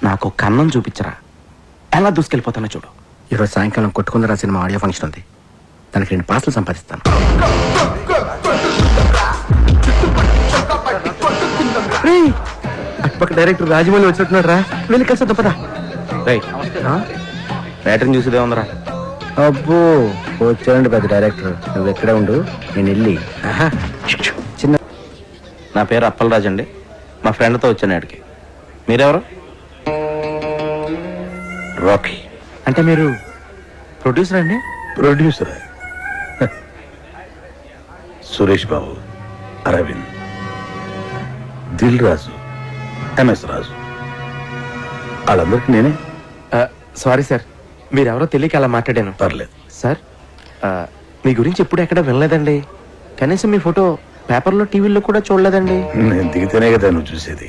నాకు కన్నం చూపించరా, ఎలా దూసుకెళ్ళిపోతానో చూడు. ఈరోజు సాయంకాలం కొట్టుకుందరా సినిమా ఆడియో ఫంక్షన్ ఉంది, దానికి 2 పాస్లు సంపాదిస్తాను. అటుపక్క డైరెక్టర్ రాజమౌళి వచ్చినట్టున్నాడు రా, వెళ్ళి కలిసి తప్పదా. బ్యాటరీని చూసేదే ఉందరా. అబ్బో వచ్చాడండి పెద్ద డైరెక్టర్, నువ్వు ఎక్కడే ఉండు, నేను వెళ్ళి. చిన్న నా పేరు అప్పలరాజు అండి, మా ఫ్రెండ్తో వచ్చాను ఆడికి. మీరెవరు? రాకీ. అంటే మీరు ప్రొడ్యూసర్ అండి? ప్రొడ్యూసర్ సురేష్ బాబు, అరవింద్, దిల్ రాజు, ఎంఎస్ రాజు, వాళ్ళందరికీ నేనే. సారీ సార్, మీరెవరో తెలియక అలా మాట్లాడాను. పర్లేదు. సార్, మీ గురించి ఎప్పుడు ఎక్కడ వినలేదండి, కనీసం మీ ఫోటో పేపర్లో టీవీలో కూడా చూడలేదండి. నేను దిగితేనే కదా నువ్వు చూసేది.